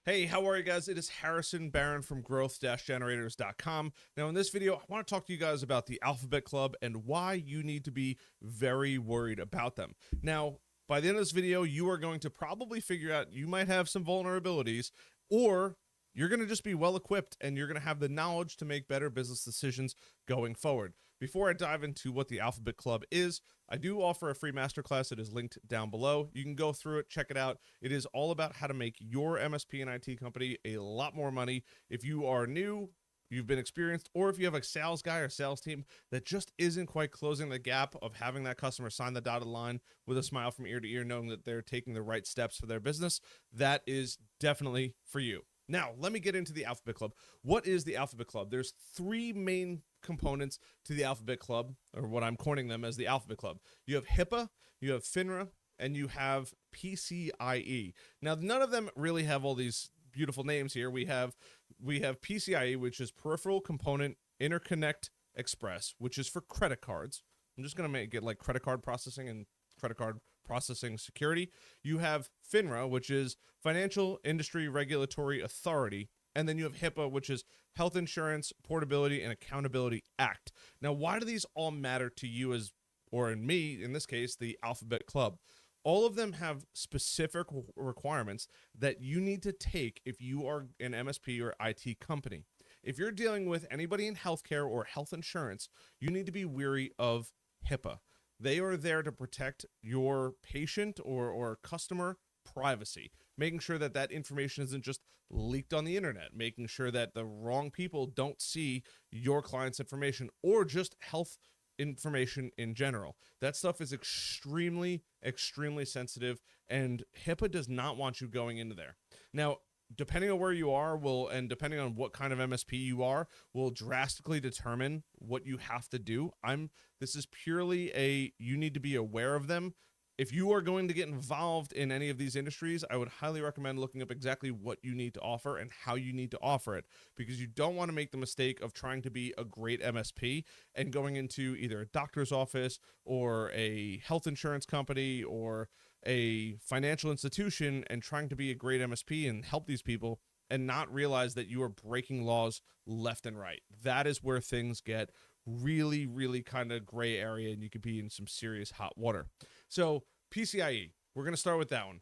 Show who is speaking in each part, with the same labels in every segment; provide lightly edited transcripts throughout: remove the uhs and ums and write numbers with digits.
Speaker 1: Hey, how are you guys? It is Harrison Barron from growth-generators.com. Now, in this video, I want to talk to you guys about the Alphabet Club and why you need to be very worried about them. Now, by the end of this video, you are going to probably figure out you might have some vulnerabilities, or you're going to just be well equipped and you're going to have the knowledge to make better business decisions going forward. Before I dive into what the Alphabet Club is, I do offer a free masterclass that is linked down below. You can go through it, check it out. It is all about how to make your MSP and IT company a lot more money. If you are new, you've been experienced, or if you have a sales guy or sales team that just isn't quite closing the gap of having that customer sign the dotted line with a smile from ear to ear, knowing that they're taking the right steps for their business, that is definitely for you. Now, let me get into the Alphabet Club. What is the Alphabet Club? There's three main components to the Alphabet Club, or what I'm coining them as the Alphabet Club. You have HIPAA, you have FINRA, and you have PCIe. Now, none of them really have all these beautiful names here. We have PCIe, which is Peripheral Component Interconnect Express, which is for credit cards. I'm just going to make it like credit card processing and credit card processing security. You have FINRA, which is Financial Industry Regulatory Authority. And then you have HIPAA, which is Health Insurance, Portability, and Accountability Act. Now, why do these all matter to you or in me, in this case, the Alphabet Club? All of them have specific requirements that you need to take if you are an MSP or IT company. If you're dealing with anybody in healthcare or health insurance, you need to be wary of HIPAA. They are there to protect your patient or customer privacy, making sure that that information isn't just leaked on the internet, making sure that the wrong people don't see your client's information or just health information in general. That stuff is extremely, extremely sensitive, and HIPAA does not want you going into there. Now, depending on where you are and depending on what kind of MSP you are, will drastically determine what you have to do. This is purely you need to be aware of them. If you are going to get involved in any of these industries, I would highly recommend looking up exactly what you need to offer and how you need to offer it, because you don't want to make the mistake of trying to be a great MSP and going into either a doctor's office or a health insurance company or a financial institution and trying to be a great MSP and help these people and not realize that you are breaking laws left and right. That is where things get really, really kind of gray area and you could be in some serious hot water. So PCIe, we're going to start with that one.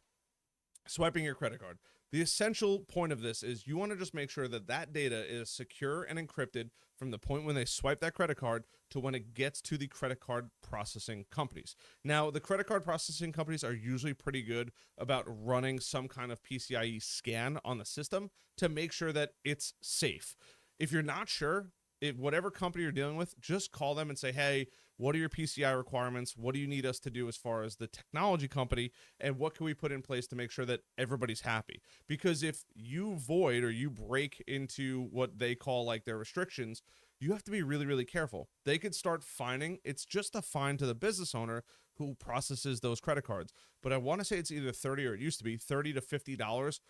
Speaker 1: Swiping your credit card. The essential point of this is you want to just make sure that that data is secure and encrypted from the point when they swipe that credit card to when it gets to the credit card processing companies. Now, the credit card processing companies are usually pretty good about running some kind of PCIe scan on the system to make sure that it's safe. If you're not sure, if whatever company you're dealing with, just call them and say, hey, what are your PCI requirements? What do you need us to do as far as the technology company? And what can we put in place to make sure that everybody's happy? Because if you void or you break into what they call like their restrictions, you have to be really, really careful. They could start fining. It's just a fine to the business owner who processes those credit cards. But I want to say it's either 30 or it used to be $30 to $50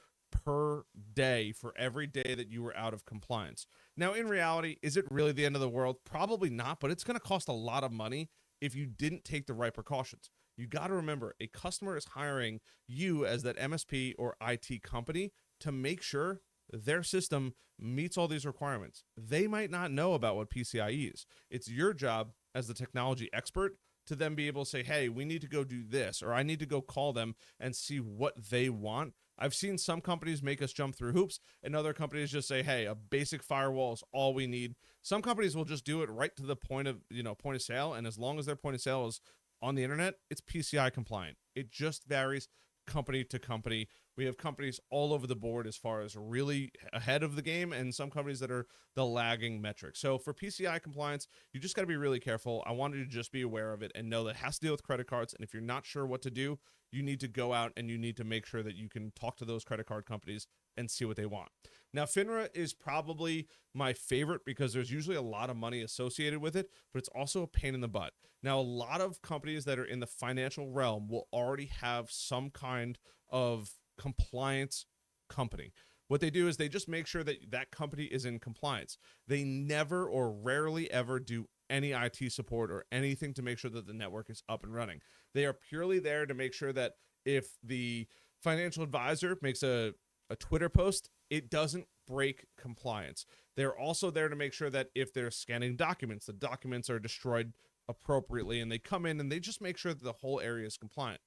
Speaker 1: per day for every day that you were out of compliance. Now, in reality, is it really the end of the world? Probably not, but it's going to cost a lot of money if you didn't take the right precautions. You got to remember, a customer is hiring you as that MSP or IT company to make sure their system meets all these requirements. They might not know about what PCIe is. It's your job as the technology expert to then be able to say, hey, we need to go do this, or I need to go call them and see what they want. I've seen some companies make us jump through hoops, and other companies just say, hey, a basic firewall is all we need. Some companies will just do it right to the point of sale, and as long as their point of sale is on the internet, it's PCI compliant. It just varies company to company. We have companies all over the board as far as really ahead of the game and some companies that are the lagging metric. So for PCI compliance, you just got to be really careful. I wanted you to just be aware of it and know that it has to deal with credit cards. And if you're not sure what to do, you need to go out and you need to make sure that you can talk to those credit card companies and see what they want. Now, FINRA is probably my favorite because there's usually a lot of money associated with it, but it's also a pain in the butt. Now, a lot of companies that are in the financial realm will already have some kind of compliance company. What they do is they just make sure that that company is in compliance. They never or rarely ever do any IT support or anything to make sure that the network is up and running. They are purely there to make sure that if the financial advisor makes a a Twitter post, it doesn't break compliance. They're also there to make sure that if they're scanning documents, the documents are destroyed appropriately, and they come in and they just make sure that the whole area is compliant.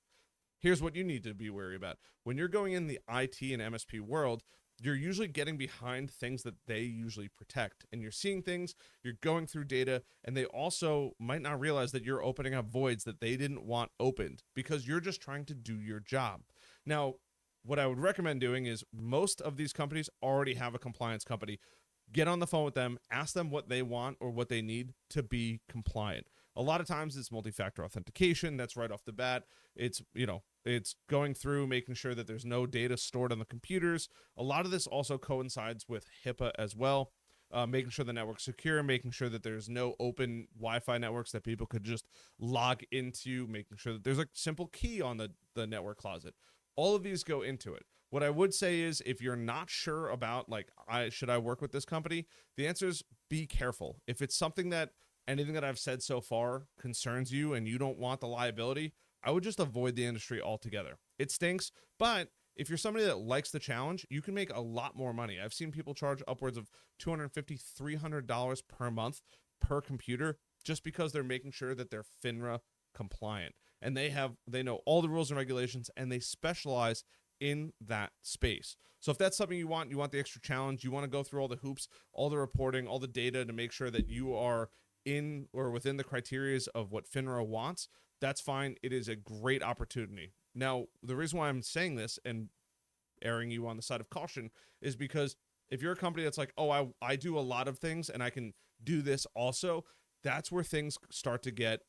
Speaker 1: Here's what you need to be wary about. When you're going in the IT and MSP world, you're usually getting behind things that they usually protect, and you're seeing things, you're going through data, and they also might not realize that you're opening up voids that they didn't want opened because you're just trying to do your job. Now, what I would recommend doing is most of these companies already have a compliance company. Get on the phone with them, ask them what they want or what they need to be compliant. A lot of times it's multi-factor authentication. That's right off the bat. It's, it's going through making sure that there's no data stored on the computers. A lot of this also coincides with HIPAA as well. Making sure the network's secure, making sure that there's no open Wi-Fi networks that people could just log into, making sure that there's a simple key on the network closet. All of these go into it. What I would say is if you're not sure about, should I work with this company? The answer is be careful. If it's something that anything that I've said so far concerns you and you don't want the liability, I would just avoid the industry altogether. It stinks, but if you're somebody that likes the challenge, you can make a lot more money. I've seen people charge upwards of $250, $300 per month per computer just because they're making sure that they're FINRA compliant. And they know all the rules and regulations, and they specialize in that space. So if that's something you want the extra challenge, you want to go through all the hoops, all the reporting, all the data to make sure that you are in or within the criteria of what FINRA wants, that's fine. It is a great opportunity. Now, the reason why I'm saying this and erring you on the side of caution is because if you're a company that's like, oh, I do a lot of things and I can do this also, that's where things start to get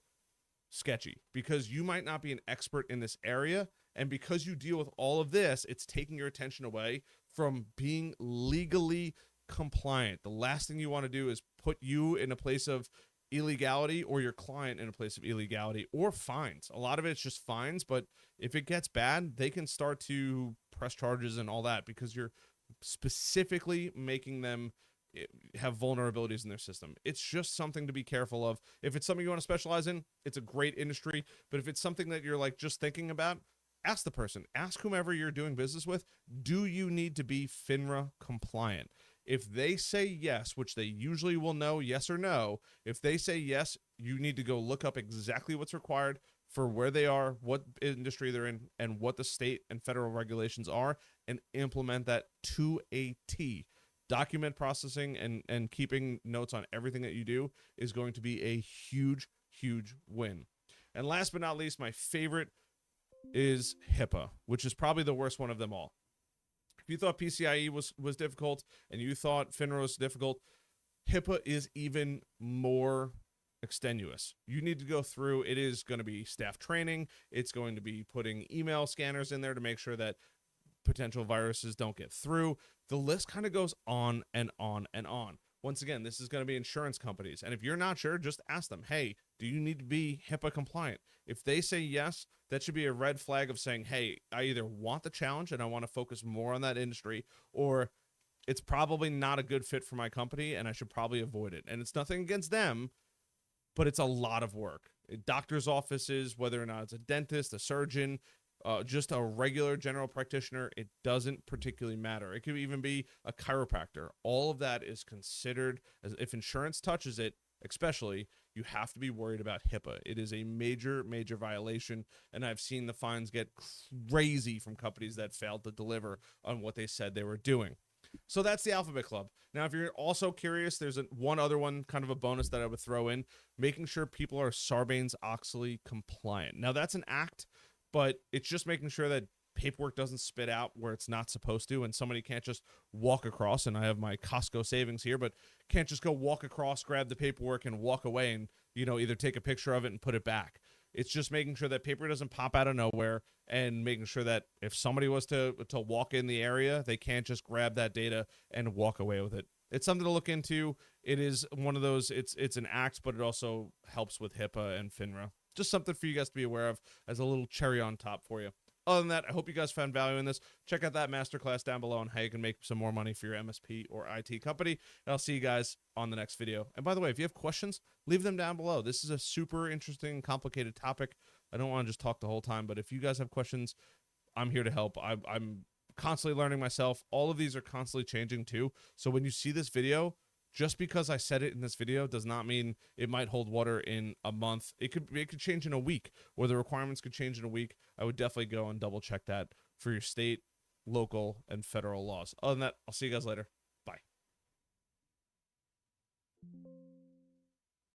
Speaker 1: sketchy, because you might not be an expert in this area, and because you deal with all of this, it's taking your attention away from being legally compliant. The last thing you want to do is put you in a place of illegality or your client in a place of illegality or fines. A lot of it's just fines, but if it gets bad, they can start to press charges and all that because you're specifically making them have vulnerabilities in their system. It's just something to be careful of. If it's something you want to specialize in, it's a great industry. But if it's something that you're just thinking about, ask the person, ask whomever you're doing business with, do you need to be FINRA compliant? If they say yes, which they usually will know yes or no, if they say yes, you need to go look up exactly what's required for where they are, what industry they're in, and what the state and federal regulations are, and implement that to a T. Document processing and keeping notes on everything that you do is going to be a huge, huge win. And last but not least, my favorite is HIPAA, which is probably the worst one of them all. If you thought PCIe was difficult and you thought FINRA was difficult, HIPAA is even more extenuous. You need to go through, it is going to be staff training. It's going to be putting email scanners in there to make sure that potential viruses don't get through. The list kind of goes on and on and on. Once again, this is going to be insurance companies. And if you're not sure, just ask them, hey, do you need to be HIPAA compliant? If they say yes, that should be a red flag of saying, hey, I either want the challenge and I want to focus more on that industry, or it's probably not a good fit for my company and I should probably avoid it. And it's nothing against them, but it's a lot of work. Doctors' offices, whether or not it's a dentist, a surgeon, just a regular general practitioner, it doesn't particularly matter. It could even be a chiropractor. All of that is considered, as if insurance touches it, especially, you have to be worried about HIPAA. It is a major, major violation, and I've seen the fines get crazy from companies that failed to deliver on what they said they were doing. So that's the Alphabet Club. Now, if you're also curious, there's one other one, kind of a bonus that I would throw in, making sure people are Sarbanes-Oxley compliant. Now, that's an act, but it's just making sure that paperwork doesn't spit out where it's not supposed to, and somebody can't just walk across, and I have my Costco savings here, but can't just go walk across, grab the paperwork, and walk away and, either take a picture of it and put it back. It's just making sure that paper doesn't pop out of nowhere, and making sure that if somebody was to walk in the area, they can't just grab that data and walk away with it. It's something to look into. It is one of those, it's an act, but it also helps with HIPAA and FINRA. Just something for you guys to be aware of as a little cherry on top for you. Other than that, I hope you guys found value in this. Check out that masterclass down below on how you can make some more money for your MSP or IT company. And I'll see you guys on the next video. And by the way, if you have questions, leave them down below. This is a super interesting, complicated topic. I don't want to just talk the whole time, but if you guys have questions, I'm here to help. I'm constantly learning myself. All of these are constantly changing too. So when you see this video, just because I said it in this video does not mean it might hold water in a month. It could change in a week, or the requirements could change in a week. I would definitely go and double check that for your state, local, and federal laws. Other than that, I'll see you guys later.